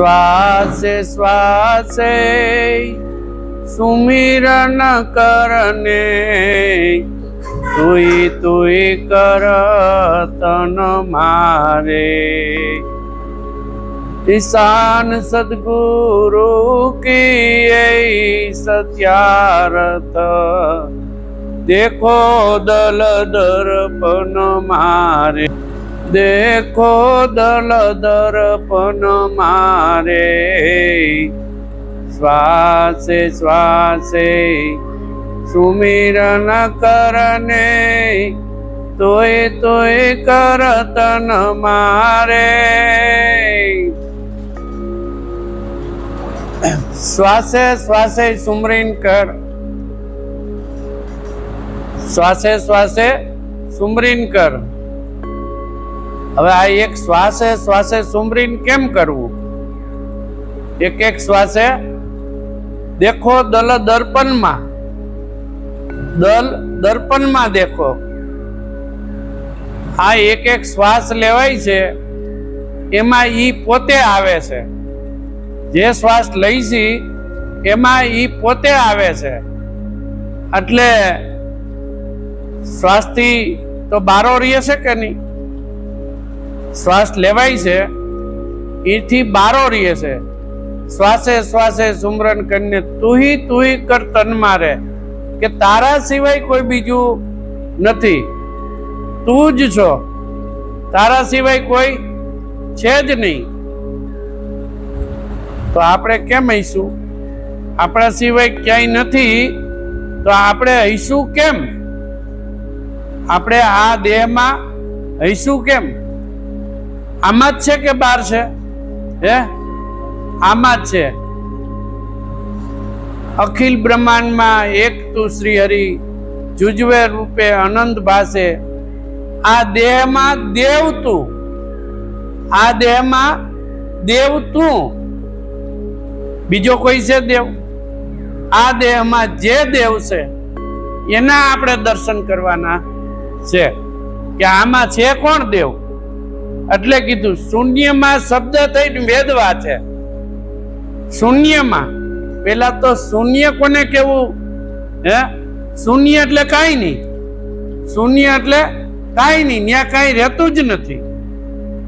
શ્વાસે શ્વાસે સુમિરન કરને તુઈ તુઈ કર તન મારે। ईशान सद्गुरु की सत्यारत देखो दल दर्पण मारे। देखो दल दर्पण मारे। श्वासे श्वासे सुमिरन करने तोय तोय करतन मारे। श्वासे श्वासे सुमरिन कर। श्वासे श्वासे सुमरिन कर। હવે આ એક શ્વાસે શ્વાસે સુમરીન કેમ કરવું? એક એક શ્વાસે દેખો દલ દર્પણમાં, દલ દર્પણમાં દેખો। આ એક એક શ્વાસ લેવાય છે એમાં ઈ પોતે આવે છે। જે શ્વાસ લઈ છે એમાં ઈ પોતે આવે છે। એટલે શ્વાસથી તો બારો રહે છે કે નહીં? શ્વાસ લેવાય છે એથી બારો રહે છે। શ્વાસે શ્વાસે સુમરન કરીને તુહી તુહી કર તન મારે, કે તારા સિવાય કોઈ બીજું નથી, તું જ છો, તારા સિવાય કોઈ છે જ નહીં। તો આપણે કેમ હઈશું? આપણા સિવાય ક્યાંય નથી તો આપણે હઈશું કેમ? આપણે આ દેહમાં હઈશું કેમ? આમાં જ છે કે બહાર છે? હે, આમાં જ છે। અખિલ બ્રહ્માંડમાં એક તું શ્રી હરિ જુજવે રૂપે અનંત ભાસે। આ દેહમાં દેવ તું, આ દેહમાં દેવ તું, બીજો કોઈ છે દેવ? આ દેહમાં જે દેવ છે એના આપણે દર્શન કરવાના છે કે આમાં છે કોણ દેવ? એટલે કીધું શૂન્યમાં શબ્દ થઈને વેદવા છે। શૂન્યમાં પેલા તો શૂન્ય કોને કેવું? હે, શૂન્ય એટલે કાંઈ નહીં, શૂન્ય એટલે કાંઈ નહીં, ત્યાં કાંઈ રહેતું જ નથી।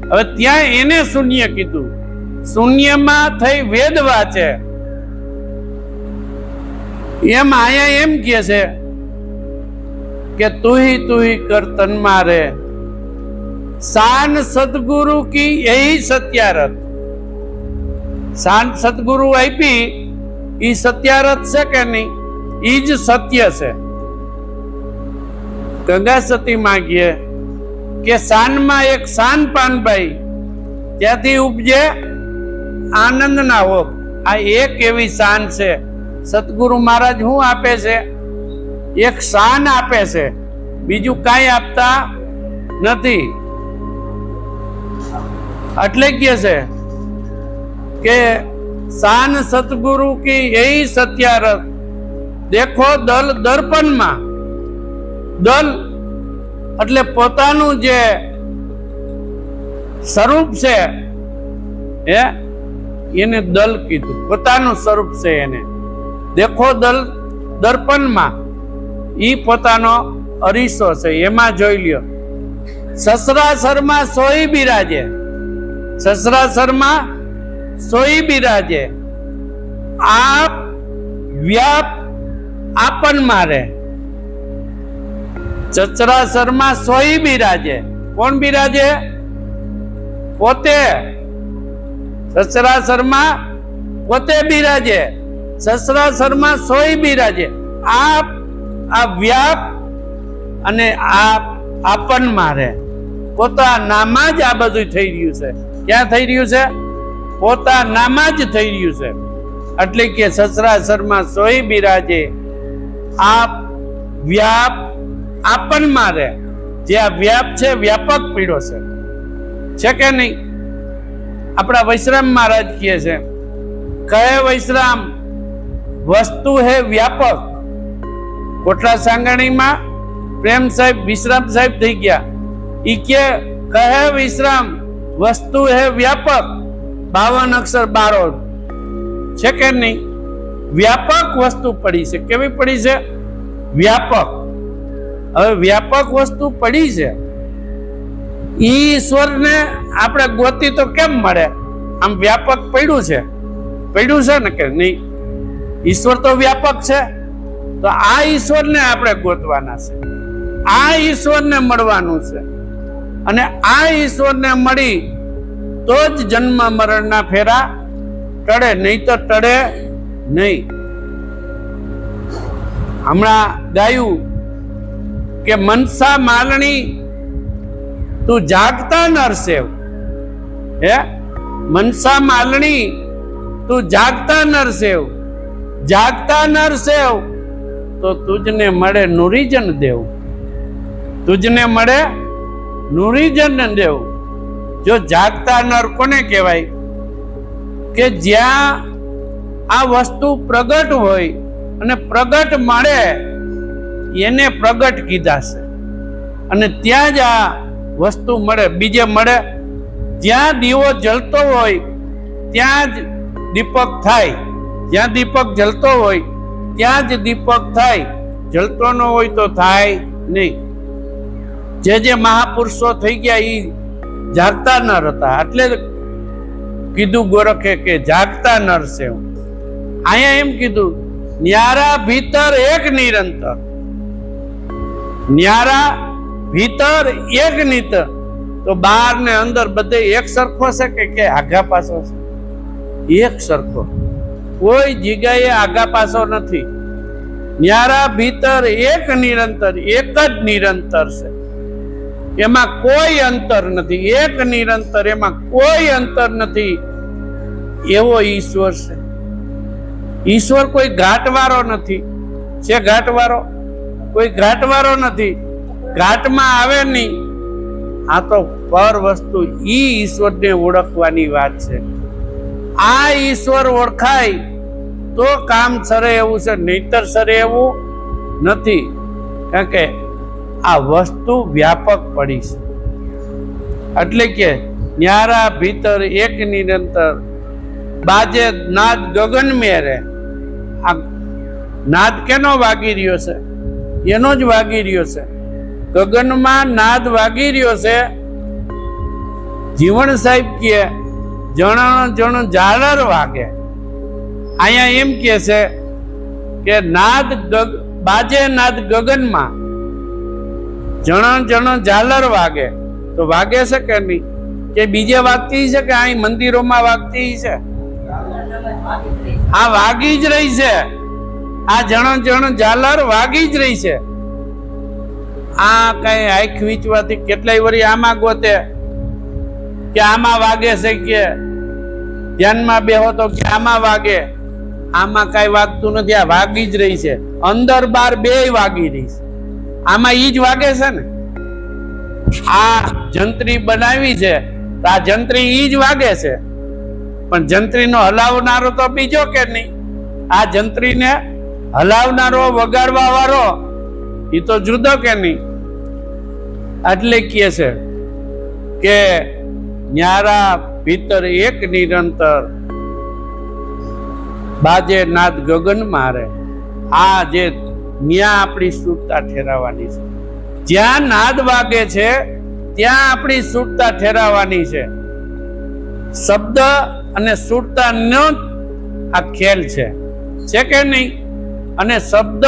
હવે ત્યાં એને શૂન્ય કીધું। શૂન્યમાં થઈ વેદવા છે એમ આયા એમ કહે છે કે તુહી તુહી કર તન મારે। શાન સદગુરુ કી यही सत्यारत। શાન સદગુરુ આપી ઈ સત્યારત છે કે નહીં? ઈ જ સત્ય છે। ગંગા સતી માગીએ કે શાનમાં એક શાન પાનભાઈ ત્યાંથી ઉપજે આનંદ ના હોક। આ એક એવી શાન છે। સતગુરુ મહારાજ શું આપે છે? એક શાન આપે છે, બીજું કાંઈ આપતા નથી। એટલે કહે છે કે શાન સતગુરુ કી यही सत्यारत देखो दल दर्पणમાં। દલ એટલે પોતાનું જે સ્વરૂપ છે હે એને દલ કીધું। પોતાનું સ્વરૂપ છે એને દેખો દલ દર્પણમાં। ઈ પોતાનો અરીસો છે એમાં જોઈ લ્યો। સસરાસરમાં સોઈ બિરાજે, સસરાસરમાં સોઈ બિરાજે। આપ વ્યાપ આપન મારે। સસરાસરમાં સોઈ બિરાજે। કોણ બિરાજે? પોતે। સસરાસરમાં પોતે બિરાજે, સસરાસરમાં સોઈ બિરાજે। આપ આ વ્યાપ અને આપ આપન મારે। પોતાનામાં જ આ બધું થઈ રહ્યું છે। ક્યાં થઈ રહ્યું છે? પોતાનામાં જ થઈ રહ્યું છે। એટલે કે સસરાસરમાં સોઈ બિરાજે, આપ વ્યાપ આપન મારે। જે આ વ્યાપ છે વ્યાપક પીડો છે કે નહીં? આપણા વૈશ્રામ મહારાજ કહે છે, કહે વૈશ્રામ વસ્તુ હે વ્યાપક। કોટલા સાંગણીમાં પ્રેમ સાહેબ વિશ્રામ સાહેબ થઈ ગયા। ઈ કે કહે વિશ્રામ વસ્તુ હે વ્યાપક। 52 અક્ષર બારો છે કે નહીં? વ્યાપક વસ્તુ પડી છે. કેવી પડી છે? વ્યાપક. હવે વ્યાપક વસ્તુ પડી છે, ઈ ઈશ્વરને આપણે ગોતી તો કેમ મળે? આમ વ્યાપક પડ્યું છે ને કે નહીં? ઈશ્વર તો વ્યાપક છે, તો આ ઈશ્વરને આપણે ગોતવાના છે, આ ઈશ્વરને મળવાનું છે. અને આ ઈશ્વરને મળી તો જ જન્મ મરણના ફેરા ટળે, નહીં તો ટળે નહીં. હમણાં ગાયું કે મનસા માલણી તું જાગતા નરસેવ. હે મનસા માલણી તું જાગતા નરસેવ, જાગતા નરસેવ તો તુજને મળે નુરીજન દેવ, તુજને મળે નુરીજન દેવ. જો જાગતા નર કોને કહેવાય? કે જ્યાં આ વસ્તુ પ્રગટ હોય અને પ્રગટ મળે એને પ્રગટ કીધા છે. અને ત્યાં જ આ વસ્તુ મળે. બીજે મળે? જ્યાં દીવો જલતો હોય ત્યાં જ દીપક થાય, જ્યાં દીપક જલતો હોય ત્યાં જ દીપક થાય, જલતો ન હોય તો થાય નહીં. જે મહાપુરુષો થઈ ગયા એ જાગતા નર હતા, એટલે કીધું ગોરખે કે જાગતા નર છે. અહીંયા એમ કીધું ન્યારા ભીતર એક નિરંતર, ન્યારા ભીતર એક નિરંતર. તો બહાર ને અંદર બધે એક સરખો છે કે આગા પાછો છે? એક સરખો, કોઈ જગ્યાએ આગા પાછો નથી. ન્યારા ભીતર એક નિરંતર, એક જ નિરંતર છે, એમાં કોઈ અંતર નથી. એક નિરંતર, એમાં કોઈ અંતર નથી. એવો ઈશ્વર છે. ઈશ્વર કોઈ ઘાટવાળો નથી. છે ઘાટવાળો? કોઈ ઘાટવાળો નથી. ઘાટમાં આવે નહીં. આ તો પર વસ્તુ. ઈ ઈશ્વરને ઓળખવાની વાત છે. આ ઈશ્વર ઓળખાય તો કામ સરે એવું છે, નહીતર સરે એવું નથી. કારણ કે આ વસ્તુ વ્યાપક પડી છે. એટલે કે ન્યારા ભીતર એક નિરંતર, બાજે નાદ ગગન મેરે. આ નાદ કેનો વાગી રહ્યો છે? એનો જ વાગી રહ્યો છે. ગગનમાં નાદ વાગી રહ્યો છે. જીવણ સાહેબ કહે જણ જણ ઝાલર વાગે. અહીંયા એમ કે છે કે નાદ બાજે નાદ ગગનમાં, જણ જણ ઝાલર વાગે. તો વાગે છે કે નહીં? કે બીજે વાગતી છે કે અહીં મંદિરોમાં વાગતી છે? આ વાગી જ રહી છે. આ જણ જણ ઝાલર વાગી જ રહી છે. આ કઈ આંખ વીચવાથી કેટલાય વરી આમાં ગોતે કે આમાં વાગે છે, કે ધ્યાનમાં બેહો તો કે આમાં વાગે. આમાં કઈ વાગતું નથી. આ વાગી જ રહી છે. અંદર બાર બે વાગી રહી છે. આમાં ઈ જ વાગે છે ને. આ જંત્રી બનાવી છે તો આ જંત્રી ઈ જ વાગે છે, પણ જંત્રીનો હલાવનારો તો બીજો કે નહીં? આ જંત્રીને હલાવનારો, વગાડવા વાળો એ તો જુદો કે નહીં? એટલે કહે છે કે ન્યારા ભીતર એક નિરંતર, બાજે નાદ ગગન મારે. આ જે ન્યા આપણી સુરતા ઠેરાવવાની છે. જ્યાં નાદ વાગે છે ત્યાં આપણી સુરતા ઠેરાવવાની છે. શબ્દ અને સુરતા નો આ ખેલ છે કે નહીં? અને શબ્દ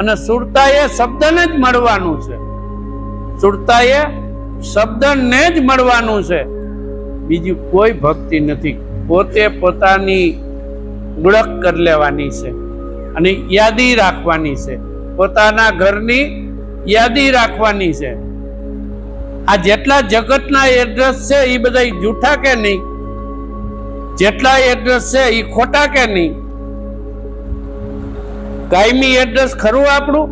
અને સુરતા એ શબ્દને જ મળવાનું છે. સુરતા એ શબ્દને જ મળવાનું છે. બીજું કોઈ ભક્તિ નથી. પોતે પોતાની ઓળખ કરી લેવાની છે અને યાદી રાખવાની છે. પોતાના ઘરની યાદી રાખવાની છે. આ જેટલા જગતના એડ્રેસ છે એ બધા જૂઠા કે નહીં? જેટલા એડ્રેસ છે એ ખોટા કે નહીં? કાયમી એડ્રેસ ખરું આપણું?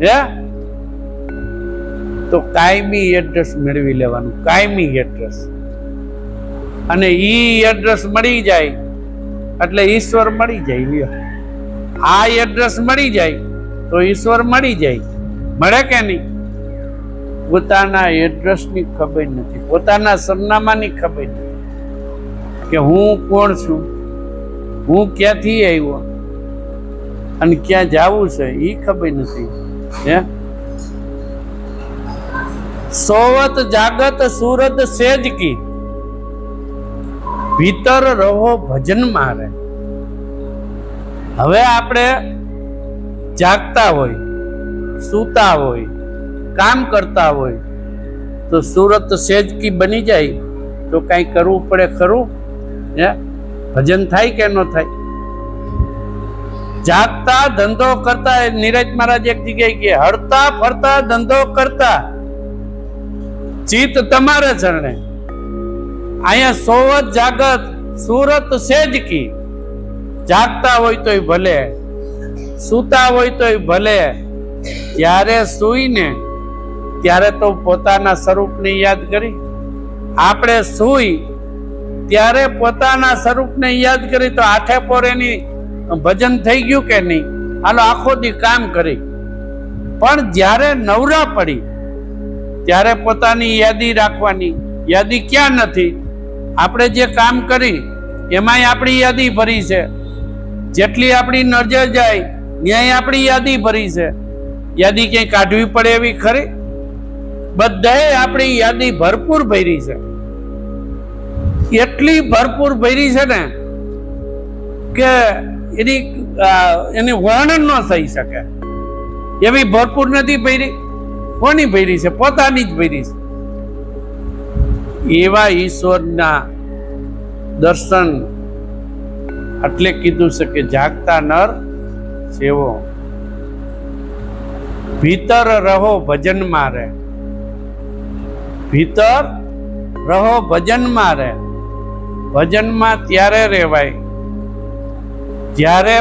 હે? તો કાયમી એડ્રેસ મેળવી લેવાનું. કાયમી એડ્રેસ. અને ઈ એડ્રેસ મળી જાય એટલે ઈશ્વર મળી જાય. લ્યો, આ એડ્રેસ મળી જાય તો ઈશ્વર મળી જાય. મળે કે નહીં? પોતાના એડ્રેસની ખબર નથી, પોતાના સરનામાની ખબર નથી. કે હું કોણ છું, હું ક્યાંથી આવ્યો અને ક્યાં જાવું છે એ ખબર નથી. હે સોવત જાગત સુરત સેજ કી, ભીતર રહો ભજન મારે. હવે આપણે જાગતા હોય, સૂતા હોય, કામ કરતા હોય તો સુરત સેજ કી બની જાય તો કઈ કરવું પડે ખરું? હે ભજન થાય કે ન થાય? જાગતા ધંધો કરતા, નીરજ મહારાજ એક જગ્યાએ કે હરતા ફરતા ધંધો કરતા ચિત્ત તમારે ચરણે. અહીંયા સોવત જાગત સુરત સેજ કી, જાગતા હોય તોય ભલે, સૂતા હોય તોય ભલે, ત્યારે સૂઈને ત્યારે તો પોતાના સ્વરૂપને યાદ કરી. આપણે સૂઈ ત્યારે પોતાના સ્વરૂપને યાદ કરી તો આઠે પોર એની ભજન થઈ ગયું કે નહીં? હાલો આખો દી કામ કરી, પણ જ્યારે નવરા પડી ત્યારે પોતાની યાદી રાખવાની. યાદી ક્યાં નથી? આપણે જે કામ કરી એમાંય આપણી યાદી ભરી છે. જેટલી આપણી નજર જાય ત્યાં આપણી યાદી ભરી છે. યાદી ક્યાંય કાઢવી પડે એવી ખરી? બધાએ આપણી યાદી ભરપૂર ભરી છે. એટલી ભરપૂર ભરી છે ને કે એની વર્ણન ન થઈ શકે એવી ભરપૂર નથી ભરી. કોની ભરી છે? પોતાની જ ભરી છે. એવા ઈશ્વરના દર્શન એટલે કીધું છે કે જાગતા નર સેવો, ભીતર રહો ભજન મારે. ભીતર રહો ભજન મારે. ભજનમાં ત્યારે રહેવાય જ્યારે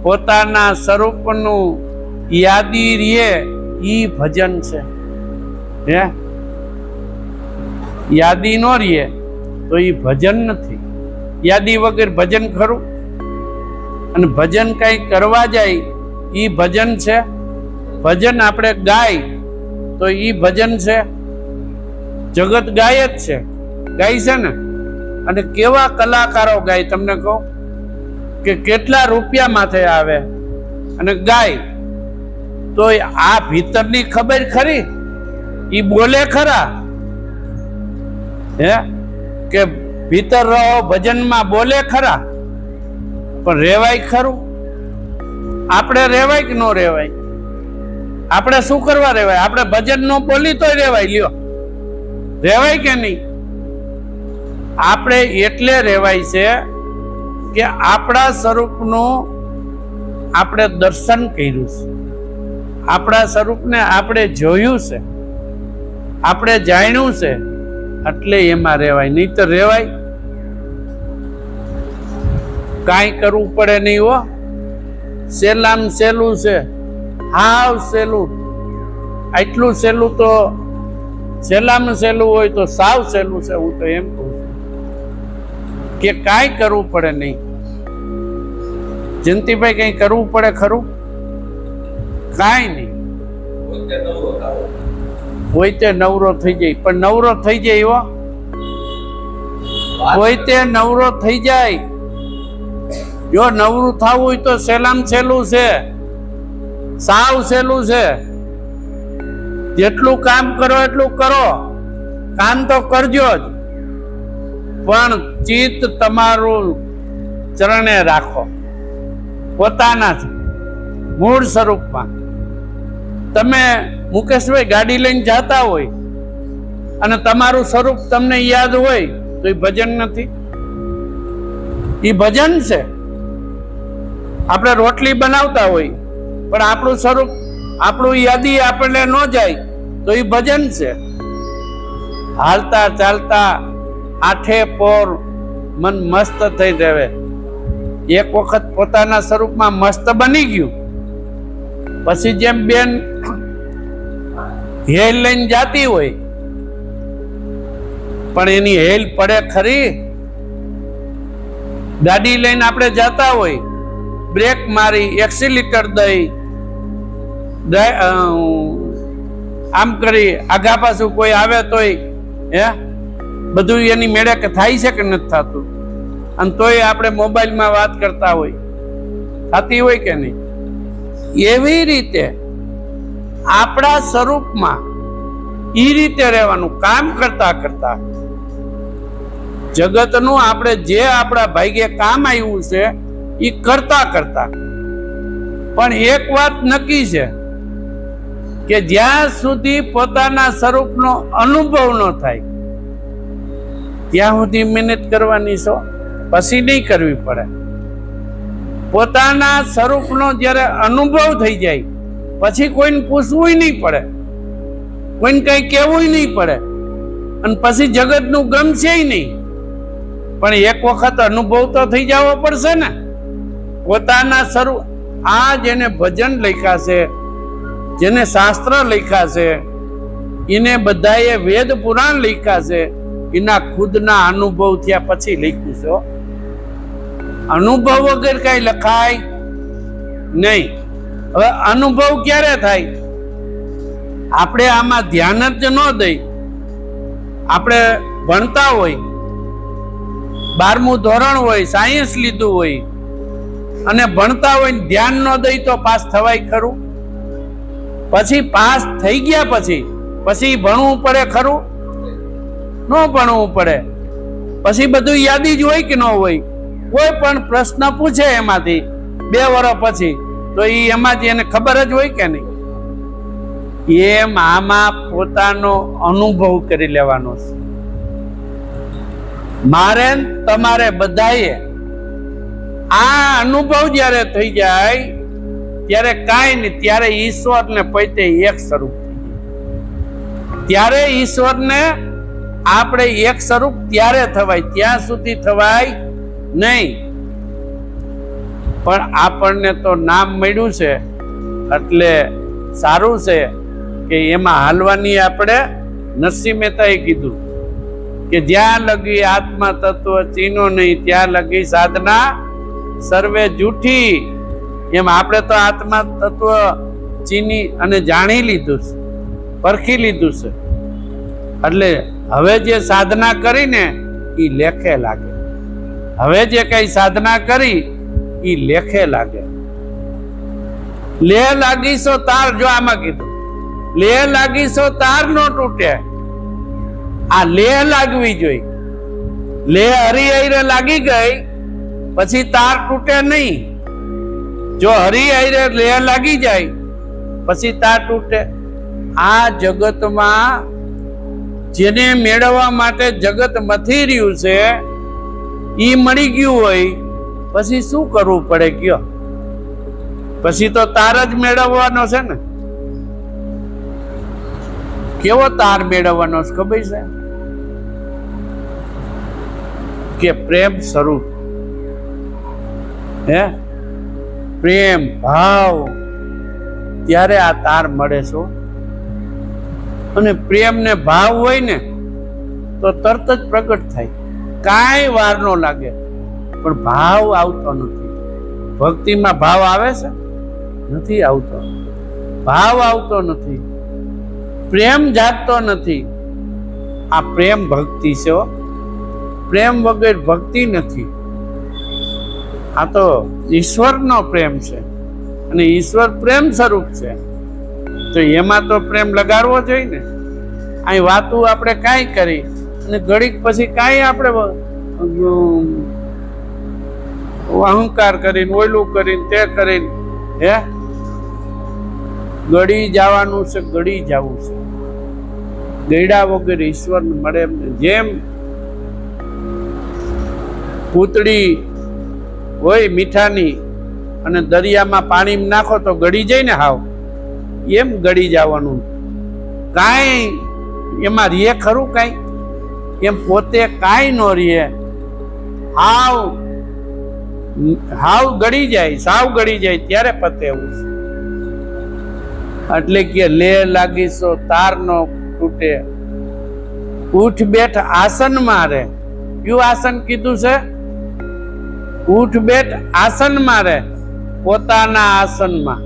પોતાના સ્વરૂપનું યાદી રે ઈ ભજન છે. હે યાદી નો રે તો ઈ ભજન નથી. યાદી વગર ભજન ખરું? અને ભજન કઈ કરવા જાય ઈ ભજન છે? ભજન આપણે ગાય તો ઈ ભજન છે? જગત ગાય જ છે, ગાય છે ને. અને કેવા કલાકારો ગાય તમને કહું કે કેટલા રૂપિયા માથે આવે અને ગાય તો આ ભીતરની ખબર ખરી? ઈ બોલે ખરા? હે કે ભીતર રહો ભજનમાં બોલે ખરા? પણ રેવાય ખરું? આપણે રેવાય કે ન રેવાય? આપણે શું કરવા રેવાય? આપણે ભજન ન બોલી તોય રેવાય. લ્યો રેવાય કે નહીં? આપણે એટલે રેવાય છે કે આપણા સ્વરૂપનું આપણે દર્શન કર્યું છે, આપણા સ્વરૂપને આપણે જોયું છે, આપણે જાણ્યું છે, એટલે એમાં રેવાય. નહીં તો રેવાય? કાંઈ કરવું પડે નહીં હો. સહેલામ સહેલું છે, હાવ સહેલું. આટલું સહેલું તો સહેલામ સહેલું હોય તો સાવ સહેલું છે. હું તો એમ કહું છું કે કાંઈ કરવું પડે નહીં. જયંતિભાઈ કઈ કરવું પડે ખરું? કાંઈ નહીં. હોય તે નવરો થઈ જાય. પણ નવરો થઈ જાય હો, હોય તે નવરો થઈ જાય. જો નવરું થવું હોય તો સહેલામ સહેલું છે, સાવ સહેલું છે. જેટલું કામ કરો એટલું કરો, કામ તો કરજો જ, પણ ચિત્ત તમારું ચરણે રાખો, પોતાના મૂળ સ્વરૂપમાં. તમે મુકેશભાઈ ગાડી લઈને જતા હોય અને તમારું સ્વરૂપ તમને યાદ હોય તો એ ભજન નથી? એ ભજન છે. આપણે રોટલી બનાવતા હોય પણ આપણું સ્વરૂપ, આપણું યાદી આપણને ન જાય તો એ ભજન છે. હાલતા ચાલતા આઠે પોર મન મસ્ત થઈ રહે. એક વખત પોતાના સ્વરૂપમાં મસ્ત બની ગયું પછી જેમ બેન હેલ લઈને જાતી હોય પણ એની હેલ પડે ખરી? ગાડી લઈને આપણે જતા હોય, બ્રેક મારી, એક્સિલેટર દઈ, આમ કરી આગા પાછું કોઈ આવે તોય હે બધું એની મેળે કે થાય છે કે નથી થતું, અને તોય આપણે મોબાઈલમાં વાત કરતા હોય, થતી હોય કે નહીં? એવી રીતે આપણા સ્વરૂપમાં એ રીતે રહેવાનું, કામ કરતા કરતા જગતનું આપણે જે આપણા ભાગ્યે કામ આવ્યું છે એ કરતા કરતા. પણ એક વાત નક્કી છે કે જ્યાં સુધી પોતાના સ્વરૂપનો અનુભવ ન થાય ત્યાં સુધી મહેનત કરવાની છો, પછી નહીં કરવી પડે. પોતાના સ્વરૂપનો જ્યારે અનુભવ થઈ જાય પછી કોઈને પૂછવું નહીં પડે, કોઈને કઈ કહેવું નહીં પડે, અને પછી જગતનું ગમશે નહીં. પણ એક વખત અનુભવ તો થઈ જવો પડશે ને પોતાના સ્વરૂપ. આ જેને ભજન લખ્યા છે, જેને શાસ્ત્ર લખ્યા છે, એને બધાએ વેદ પુરાણ લખ્યા છે, એના ખુદના અનુભવ થયા પછી લખ્યું છે. અનુભવ વગર કઈ લખાય નહીં. હવે અનુભવ ક્યારે થાય? આપણે આમાં ધ્યાન જ ન દઈ, આપણે ભણતા હોય, 12મું ધોરણ હોય, સાયન્સ લીધું હોય અને ભણતા હોય, ધ્યાન ન દઈ તો પાસ થવાય ખરું? પછી પાસ થઈ ગયા પછી ભણવું પડે ખરું? ન ભણવું પડે. પછી બધું યાદી જ હોય કે ન હોય? કોઈ પણ પ્રશ્ન પૂછે એમાંથી 2 વર્ષ પછી તો એમાંથી એને ખબર જ હોય કે નહીં? એમ આમાં પોતાનો અનુભવ કરી લેવાનો છે. મારે તમારે બધાએ આ અનુભવ જ્યારે થઈ જાય ત્યારે કાંઈ નહીં, ત્યારે ઈશ્વરને પોતે એક સ્વરૂપ થઈ જાય. ત્યારે ઈશ્વરને આપણે એક સ્વરૂપ ત્યારે થવાય, ત્યાં સુધી થવાય નહીં. પણ આપણને તો નામ મળ્યું છે એટલે સારું છે કે એમાં હાલવાની. આપણે નરસિંહ મહેતાએ કીધું કે જ્યાં લગી આત્મા તત્વ ચીનો નહીં ત્યાં લગી સાધના સર્વે જૂઠી. એમ આપણે તો આત્મા તત્વ ચીની અને જાણી લીધું છે, પરખી લીધું છે. એટલે હવે જે સાધના કરીને એ લેખે લાગે. હવે જે કઈ સાધના કરી એ લેખે લાગે. લેહ લાગીશો તાર, જો આમાં કીધું લેહ લાગીશો તાર નો તૂટે. આ લેહ લાગવી જોઈએ. લેહ હરિહરે લાગી ગઈ પછી તાર તૂટે નહીં. જો હરિહરે લેહ લાગી જાય પછી તાર તૂટે. આ જગતમાં જેને મેળવવા માટે જગત મથી રહ્યું છે ઈ મળી ગયું હોય પછી શું કરવું પડે કયો? પછી તો તાર જ મેળવવાનો છે ને. કેવો તાર મેળવવાનો છે ખબર છે? કે પ્રેમ સ્વરૂપ. હે પ્રેમ ભાવ, ત્યારે આ તાર મળે છે. અને પ્રેમ ને ભાવ હોય ને તો તરત જ પ્રગટ થાય, કાંઈ વાર ન લાગે. પણ ભાવ આવતો નથી. ભક્તિમાં ભાવ આવે છે? નથી આવતો. ભાવ આવતો નથી, પ્રેમ જાગતો નથી. આ પ્રેમ ભક્તિ છે. પ્રેમ વગર ભક્તિ નથી. આ તો ઈશ્વરનો પ્રેમ છે અને ઈશ્વર પ્રેમ સ્વરૂપ છે. તો એમાં તો પ્રેમ લગાડવો જોઈએ ને. અહીં વાતું આપણે કાંઈ કરી અને ઘડીક પછી કાંઈ આપણે અહંકાર કરીને, ઓયલું કરીને, તે કરીને હે ગળી જવાનું છે, ગળી જવું છે. ગયડા વગર ઈશ્વર મળે એમ. જેમ પૂતળી હોય મીઠાની અને દરિયામાં પાણી નાખો તો ગળી જાય ને હાવ, એમ ગળી જવાનું. કાંઈ એમાં રીએ ખરું? કાંઈ એમ પોતે કાંઈ ન રીએ, હાવ ગળી જાય, સાવ ગળી જાય ત્યારે પતે એવું છે. એટલે કે લેહ લાગીશો તાર નો તૂટે. ઉઠ બેઠ આસન મારે. કયું આસન કીધું છે? ઉઠ બેઠ આસન મારે. પોતાના આસનમાં.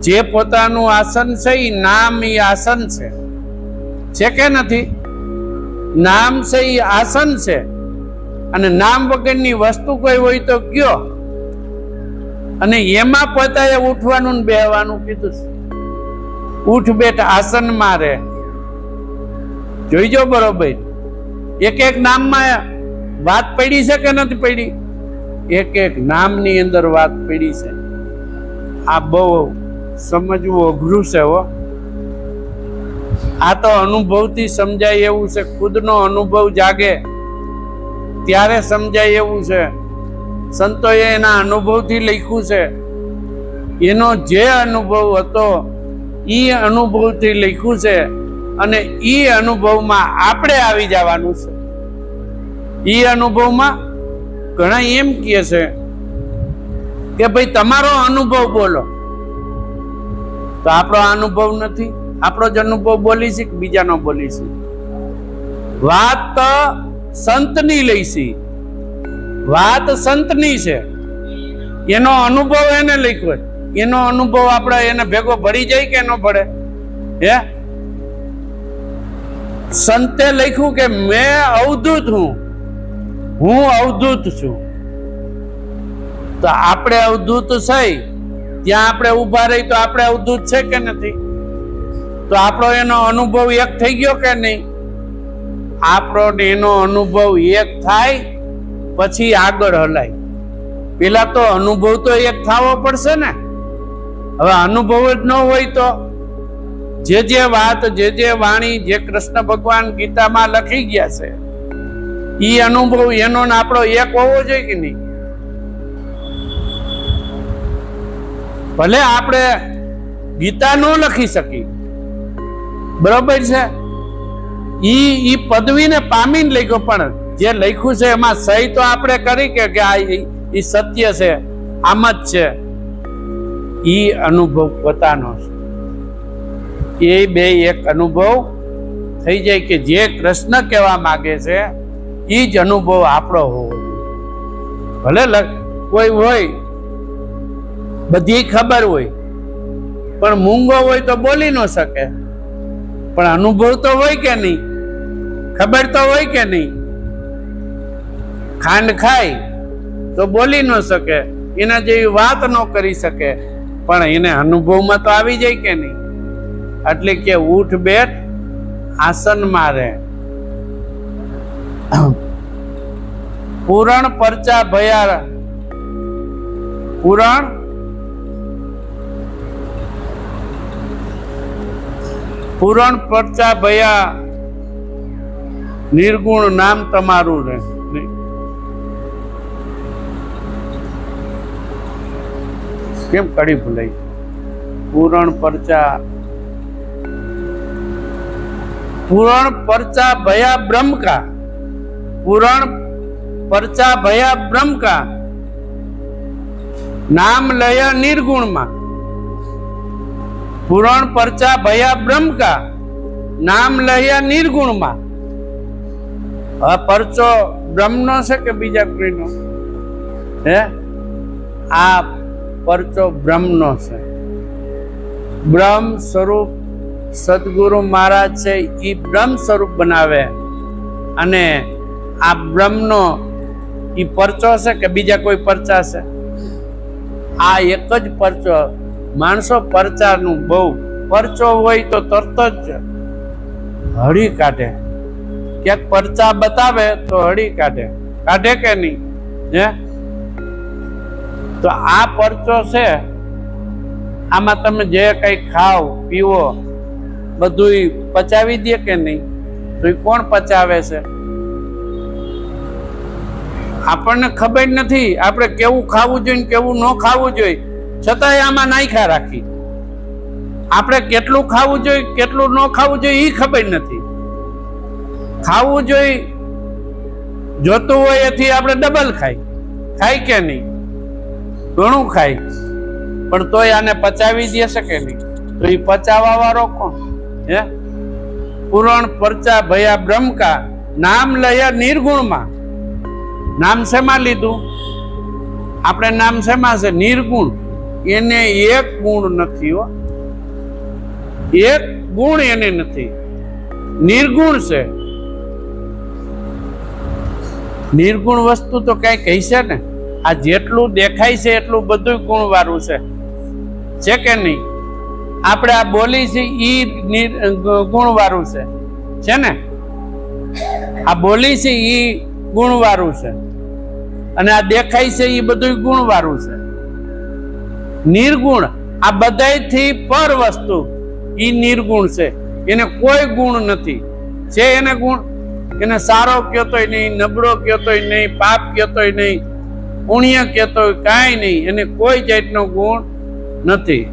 જે પોતાનું આસન છે એ નામ એ આસન છે કે નથી? નામ છે એ આસન છે, અને નામ વગરની વસ્તુ કોઈ હોય તો કયો. અને એમાં પોતાએ ઉઠવાનું ને બેહવાનું કીધું છે. ઉઠ બેઠ આસનમાં રહે. જોઈજો બરોબર, એક એક નામમાં વાત પડી છે કે નથી પડી? એક એક નામની અંદર વાત પડી છે. આ બહુ સમજવું અઘરું છે હો. આ તો અનુભવથી સમજાય એવું છે. ખુદનો અનુભવ જાગે ત્યારે સમજાય એવું છે. સંતોએ એના અનુભવથી લખ્યું છે. એનો જે અનુભવ હતો એ અનુભવથી લખ્યું છે, અને એ અનુભવમાં આપણે આવી જવાનું છે. એ અનુભવમાં ઘણા એમ કહે છે કે ભાઈ તમારો અનુભવ બોલો, તો આપણો અનુભવ નથી. આપણો જ અનુભવ બોલી છે કે બીજાનો બોલી છે? વાત તો સંતની લઈ છે, વાત સંતની છે. એનો અનુભવ એને લખ્યો, એનો અનુભવ આપણે એને ભેગો ભળી જાય કે ન ભળે? હે, સંતે લખ્યું કે મેં અવધૂત હું અવધૂત છું. તો આપણે અવધૂત છે, ત્યાં આપણે ઉભા રહી તો આપણે અવધૂત છે કે નથી? તો આપણો એનો અનુભવ એક થઈ ગયો કે નહીં? આપણો એનો અનુભવ એક થાય પછી આગળ હલાય. પેલા તો અનુભવ તો એક થવો પડશે ને. હવે અનુભવ જ ન હોય તો જે વાત, જે વાણી, જે કૃષ્ણ ભગવાન ગીતામાં લખી ગયા છે, એ અનુભવ એનો ને આપણો એક હોવો જોઈએ કે નહીં? ભલે આપણે ગીતા ન લખી શકી, બરોબર છે, ઈ પદવીને પામીને લખ્યો, પણ જે લખ્યું છે એમાં સહી તો આપણે કરી કે આ ઈ સત્ય છે, આમ જ છે. ઈ અનુભવ પોતાનો છે. એ બે એક અનુભવ થઈ જાય કે જે કૃષ્ણ કહેવા માંગે છે એ જ અનુભવ આપણો હોવો જોઈએ. ભલે કોઈ હોય બધી ખબર હોય, પણ મૂંગો હોય તો બોલી ન શકે. પણ અનુભવ તો હોય કે નહીં? ખબર તો હોય કે નહીં? ખાંડ ખાય તો બોલી ન શકે, એના જેવી વાત ન કરી શકે, પણ એને અનુભવમાં તો આવી જાય કે નહીં? એટલે કે ઉઠ બેઠ આસનમાં રહે. પૂરણ પરચા ભયા, પૂરણ પરચા ભયા નિર્ગુણ નામ તમારું રહે. કેમ કડી ભૂલાઈ? પૂરણ પરચા ભયા બ્રહ્મકા, પૂરણ પરચા ભયા બ્રહ્મકા નામ લય નિર્ગુણમાં. પૂરણ પરચા ભયા બ્રહ્મકા નામ લય નિર્ગુણમાં. હવે પરચો બ્રહ્મનો છે કે બીજા કોઈનો? હે, આ પરચો બ્રહ્મનો છે. બ્રહ્મ સ્વરૂપ સદગુરુ મહારાજ છે, એ બ્રહ્મ સ્વરૂપ બનાવે. અને આ બ્રહ્મનો એ પરચો છે કે બીજા કોઈ પરચા છે? આ એક જ પરચો. માણસો પરચાનું બહુ, પરચો હોય તો તરત જ હળી કાઢે. ક્યાંક પરચા બતાવે તો હળી કાઢે કે નહીં? હે, તો આ પરચો છે. આમાં તમે જે કઈ ખાવ પીવો બધું પચાવી દે કે નહીં? તો એ કોણ પચાવે છે? આપણને ખબર નથી આપણે કેવું ખાવું જોઈએ કેવું ન ખાવું જોઈએ, છતાંય આમાં નાખ્યા રાખી. આપણે કેટલું ખાવું જોઈએ કેટલું ન ખાવું જોઈએ એ ખબર નથી. ખાવું જોઈએ જોતું હોય એથી આપણે ડબલ ખાય કે નહીં? ઘણું ખાય, પણ તોય આને પચાવી દેશે કે નહીં? તો એ પચાવવા વાળો કોણ? હે, પૂરણ પરચા ભયા બ્રહ્મકા નામ લય નિર્ગુણમાં. નામ શેમાં લીધું આપણે? નામ શેમાં છે? નિર્ગુણ. એને એક ગુણ નથી હો, એક ગુણ એને નથી, નિર્ગુણ છે. નિર્ગુણ વસ્તુ તો કઈ કહીશે ને? આ જેટલું દેખાય છે એટલું બધું ગુણ વાળું છે કે નહીં? આપણે આ બોલી છે ઈ ગુણ વાળું છે ને? આ બોલી છે ઈ ગુણ વાળું છે, અને આ દેખાય છે એ બધું ગુણ વાળું છે. નિર્ગુણ આ બધાયથી પર વસ્તુ ઈ નિર્ગુણ છે, એને કોઈ ગુણ નથી. છે એને ગુણ? એને સારો કહેતોય નહીં, નબળો કહેતોય નહીં, પાપ કહેતોય નહીં, પુણ્ય કહેતોય કાંઈ નહીં. એને કોઈ જાતનો ગુણ નથી.